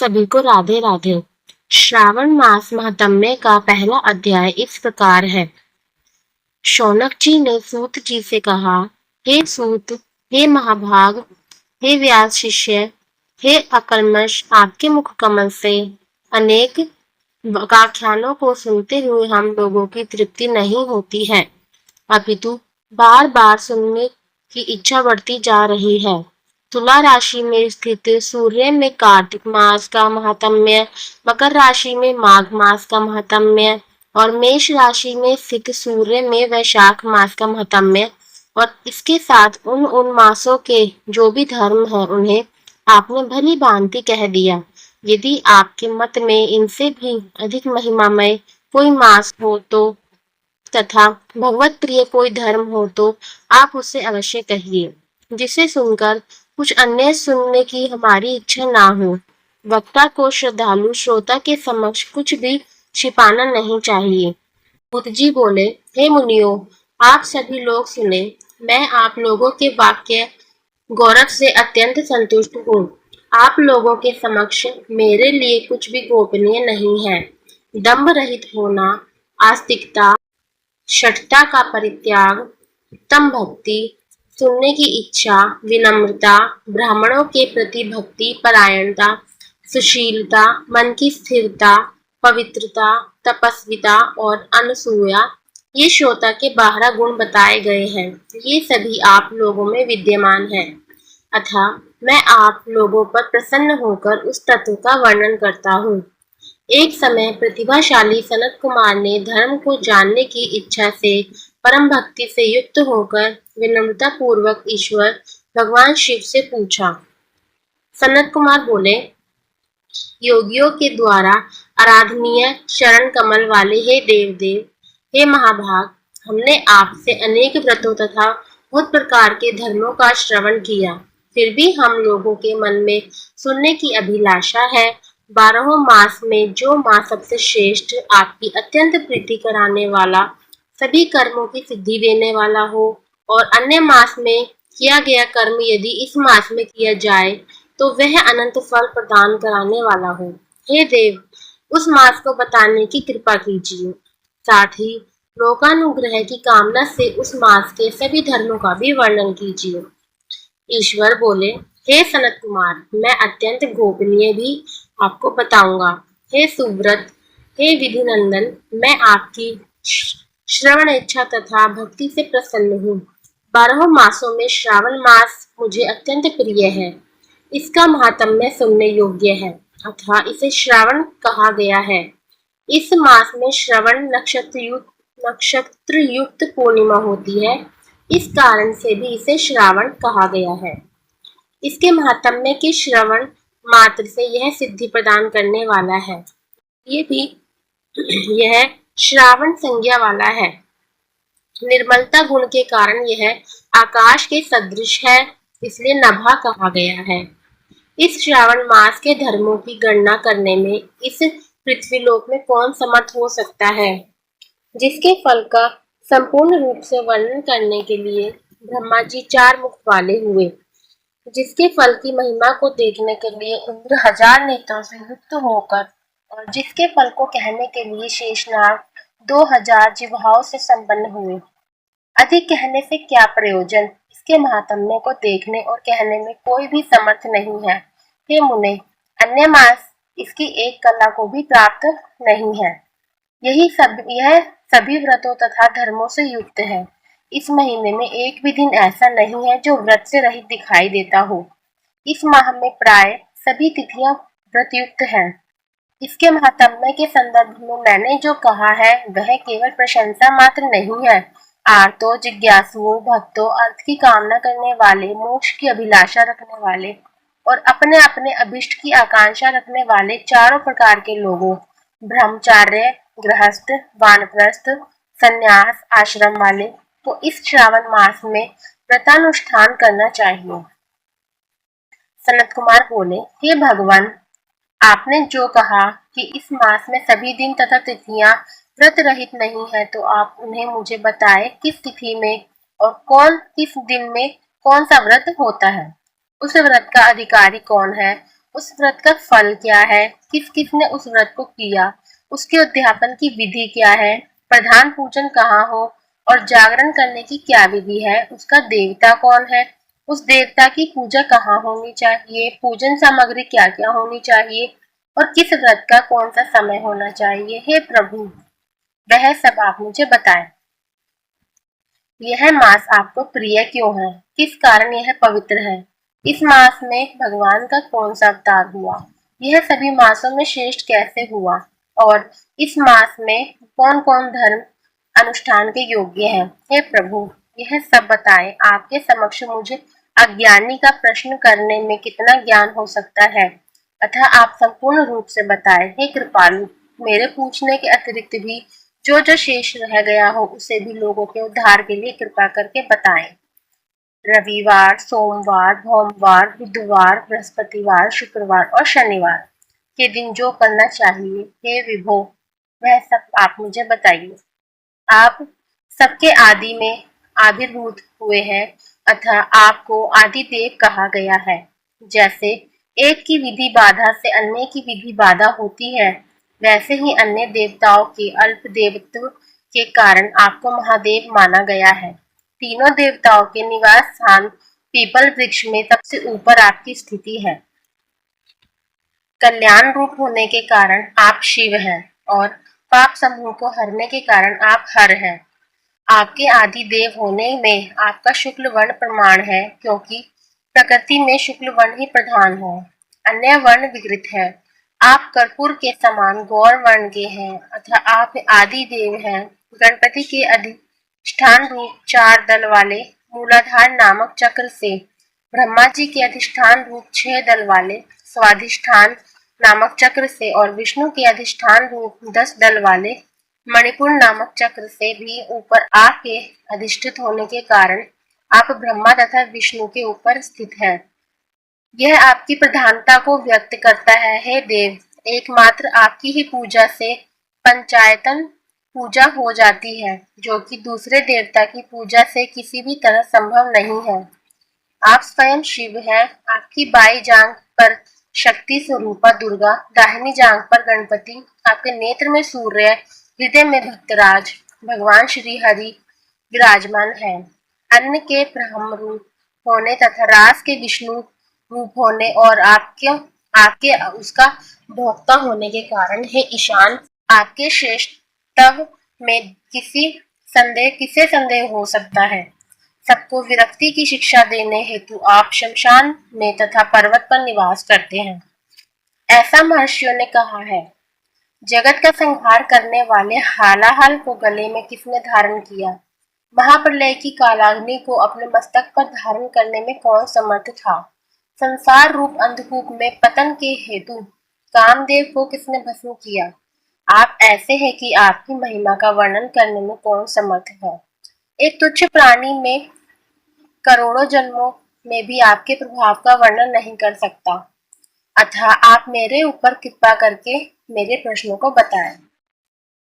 सभी को राधे राधे। श्रावण मास महात्म्य का पहला अध्याय इस प्रकार है। शौनक जी ने सूत जी से कहा, हे सूत, हे महाभाग, हे व्यास शिष्य, हे अकल्मष, आपके मुख कमल से अनेक व्याख्यानों को सुनते हुए हम लोगों की तृप्ति नहीं होती है, अपितु बार बार सुनने की इच्छा बढ़ती जा रही है। तुला राशि में स्थित सूर्य में कार्तिक मास का महात्म्य, मकर राशि में माघ मास का महात्म्य और मेष राशि में स्थित सूर्य में वैशाख मास का महात्म्य और इसके साथ उन मासों के जो भी धर्म है उन्हें आपने भली भांति कह दिया। यदि आपके मत में इनसे भी अधिक महिमामय कोई मास हो तो तथा भगवत प्रिय कोई धर्म हो तो आप उसे अवश्य कहिए, जिसे सुनकर कुछ अन्य सुनने की हमारी इच्छा ना हो। वक्ता को श्रद्धालु श्रोता के समक्ष कुछ भी छिपाना नहीं चाहिए। बुद्ध जी बोले, हे मुनियों, आप सभी लोग सुने। मैं आप लोगों के वाक्य गौरव से अत्यंत संतुष्ट हूँ। आप लोगों के समक्ष मेरे लिए कुछ भी गोपनीय नहीं है। दंभ रहित होना, आस्तिकता, शठता का परित्याग, उत्तम भक्ति, सुनने की इच्छा, विनम्रता, ब्राह्मणों के प्रति भक्ति परायणता, सुशीलता, मन की स्थिरता, पवित्रता, तपस्विता और अनसूया, ये श्रोता के 12 गुण बताए गए हैं। ये सभी आप लोगों में विद्यमान है। अतः मैं आप लोगों पर प्रसन्न होकर उस तत्व का वर्णन करता हूँ। एक समय प्रतिभाशाली सनत कुमार ने धर्म को जानने की इच्छा से परम भक्ति से युक्त होकर विनम्रता पूर्वक ईश्वर भगवान शिव से पूछा। सनत कुमार बोले, योगियों के द्वारा आराधनीय चरण कमल वाले हे देवदेव, हे महाभाग, हमने आपसे अनेक व्रतों तथा बहुत प्रकार के धर्मों का श्रवण किया, फिर भी हम लोगों के मन में सुनने की अभिलाषा है। 12 मास में जो मास सबसे श्रेष्ठ, आपकी अत्यंत प्रीति कराने वाला, सभी कर्मों की सिद्धि देने वाला हो और अन्य मास में किया गया कर्म यदि इस मास में किया जाए तो वह अनंत फल प्रदान कराने वाला हो। हे देव, उस मास को बताने की कृपा कीजिए। साथ ही लोकानुग्रह की कामना से उस मास के सभी धर्मों का भी वर्णन कीजिए। ईश्वर बोले, हे सनत कुमार, मैं अत्यंत गोपनीय भी आपको बताऊंगा। हे सुव्रत, हे विधि नंदन, मैं आपकी श्रवण इच्छा तथा भक्ति से प्रसन्न हूँ। 12 मासों में श्रावण मास मुझे अत्यंत प्रिय है। इसका महात्म्य सुनने योग्य है, अतः इसे श्रावण कहा गया है। इस मास में श्रवण नक्षत्र युक्त पूर्णिमा होती है, इस कारण से भी इसे श्रावण कहा गया है। इसके महात्म्य के श्रवण मात्र से यह सिद्धि प्रदान करने वाला है। यह श्रावण संज्ञा वाला है। निर्मलता गुण के कारण यह आकाश के सदृश है, इसलिए नभा कहा गया है। इस श्रावण मास के धर्मों की गणना करने में इस पृथ्वीलोक में कौन समर्थ हो सकता है, जिसके फल का संपूर्ण रूप से वर्णन करने के लिए ब्रह्मा जी 4 मुख वाले हुए, जिसके फल की महिमा को देखने के लिए इंद्र 1000 नेत्रों से युक्त होकर और जिसके फल को कहने के लिए शेषनाग 2000 जिह्वाओं से संपन्न हुए। अधिक कहने से क्या प्रयोजन, इसके महात्म्य को देखने और कहने में कोई भी समर्थ नहीं है। हे मुने, अन्य मास इसकी एक कला को भी प्राप्त नहीं है। यह सभी व्रतों तथा धर्मों से युक्त है। इस महीने में एक भी दिन ऐसा नहीं है जो व्रत से रहित दिखाई देता हो। इस माह में प्राय सभी तिथियां व्रतयुक्त हैं। इसके महात्म्य के संदर्भ में मैंने जो कहा है वह केवल प्रशंसा मात्र नहीं है। आर्तों, जिज्ञासुओं, भक्तों, अर्थ की कामना करने वाले, मोक्ष की अभिलाषा रखने वाले और अपने अपने अभिष्ट की आकांक्षा रखने वाले चारों प्रकार के लोगों, ब्रह्मचार्य, गृहस्थ, वानप्रस्थ, संन्यास आश्रम वाले को इस श्रावण मास में व्रतानुष्ठान करना चाहिए। सनत कुमार बोले, हे भगवान, आपने जो कहा कि इस मास में सभी दिन तथा तिथियां व्रत रहित नहीं है, तो आप उन्हें मुझे बताए किस तिथि में और किस दिन में कौन सा व्रत होता है, उस व्रत का अधिकारी कौन है उस व्रत का फल क्या है, किस किस ने उस व्रत को किया, उसके उद्यापन की विधि क्या है, प्रधान पूजन कहाँ हो और जागरण करने की क्या विधि है, उसका देवता कौन है, उस देवता की पूजा कहाँ होनी चाहिए, पूजन सामग्री क्या क्या होनी चाहिए और किस व्रत का कौन सा समय होना चाहिए। हे प्रभु, वह सब आप मुझे बताएं। यह मास आपको प्रिय क्यों है, किस कारण यह पवित्र है, इस मास में भगवान का कौन सा अवतार हुआ, यह सभी मासों में श्रेष्ठ कैसे हुआ और इस मास में कौन कौन धर्म अनुष्ठान के योग्य है। हे प्रभु, यह सब बताएं। आपके समक्ष मुझे अज्ञानी का प्रश्न करने में कितना ज्ञान हो सकता है, अतः आप संपूर्ण रूप से बताएं। हे कृपालु, मेरे पूछने के अतिरिक्त भी जो जो शेष रह गया हो उसे भी लोगों के उद्धार के लिए कृपा करके बताएं। रविवार, सोमवार, सोमवार, बुधवार, बृहस्पतिवार, शुक्रवार और शनिवार के दिन जो करना चाहिए, हे विभो, वह सब आप मुझे बताइए। आप सबके आदि में आविर्भूत हुए हैं, अतः आपको आदिदेव कहा गया है। जैसे एक की विधि बाधा से अन्य की विधि बाधा होती है, वैसे ही अन्य देवताओं के अल्प देवत्व के कारण आपको महादेव माना गया है। तीनों देवताओं के निवास स्थान पीपल वृक्ष में सबसे ऊपर आपकी स्थिति है। कल्याण रूप होने के कारण आप शिव हैं और पाप समूह को हरने के कारण आप हर हैं। आपके आदि देव होने में आपका शुक्ल वर्ण प्रमाण है, क्योंकि प्रकृति में शुक्ल वर्ण ही प्रधान है, अन्य वर्ण विकृत है। आप कर्पूर के समान गौर वर्ण के हैं, अतः आप आदि देव हैं। गणपति के अधिष्ठान रूप 4 दल वाले मूलाधार नामक चक्र से, ब्रह्मा जी के अधिष्ठान रूप 6 दल वाले स्वाधिष्ठान नामक चक्र से और विष्णु के अधिष्ठान रूप 10 दल वाले मणिपुर नामक चक्र से भी ऊपर आके अधिष्ठित होने के कारण आप ब्रह्मा तथा विष्णु के ऊपर स्थित हैं। यह आपकी प्रधानता को व्यक्त करता है। हे देव, एकमात्र आपकी ही पूजा से पंचायतन पूजा हो जाती है, जो कि दूसरे देवता की पूजा से किसी भी तरह संभव नहीं है। आप स्वयं शिव हैं। आपकी बाई जांघ पर शक्ति स्वरूपा दुर्गा, दाहिनी जांघ पर गणपति, आपके नेत्र में सूर्य, हृदय में भक्तराज भगवान श्री हरि विराजमान है। अन्न के ब्रह्म रूप होने तथा रास के विष्णु रूप होने और आपके आपके उसका भोक्ता होने के कारण हे ईशान, आपके श्रेष्ठत्व में किसे संदेह हो सकता है। सबको विरक्ति की शिक्षा देने हेतु आप शमशान में तथा पर्वत पर निवास करते हैं, ऐसा महर्षियों ने कहा है। जगत का संहार करने वाले हालाहल को गले में किसने धारण किया, महाप्रलय की कालाग्नि को अपने मस्तक पर धारण करने में कौन समर्थ था, संसार रूप अंधकूप में पतन के हेतु कामदेव को किसने भस्म किया। आप ऐसे हैं कि आपकी महिमा का वर्णन करने में कौन समर्थ है। एक तुच्छ प्राणी में करोड़ों जन्मों में भी आपके प्रभाव का वर्णन नहीं कर सकता, अतः आप मेरे ऊपर कृपा करके मेरे प्रश्नों को बताएं।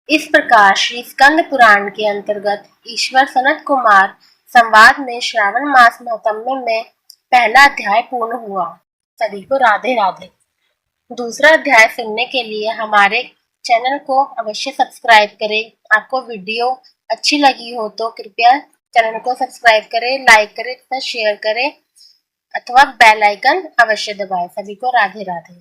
इस प्रकार श्री स्कंद पुराण के अंतर्गत ईश्वर सनत कुमार संवाद में श्रावण मास महात्म्य में पहला अध्याय पूर्ण हुआ। सभी को राधे राधे। दूसरा अध्याय सुनने के लिए हमारे चैनल को अवश्य सब्सक्राइब करें। आपको वीडियो अच्छी लगी हो तो कृपया चैनल को सब्सक्राइब करें, लाइक करें तथा शेयर करें अथवा बेल आइकन अवश्य दबाएं। सभी को राधे राधे।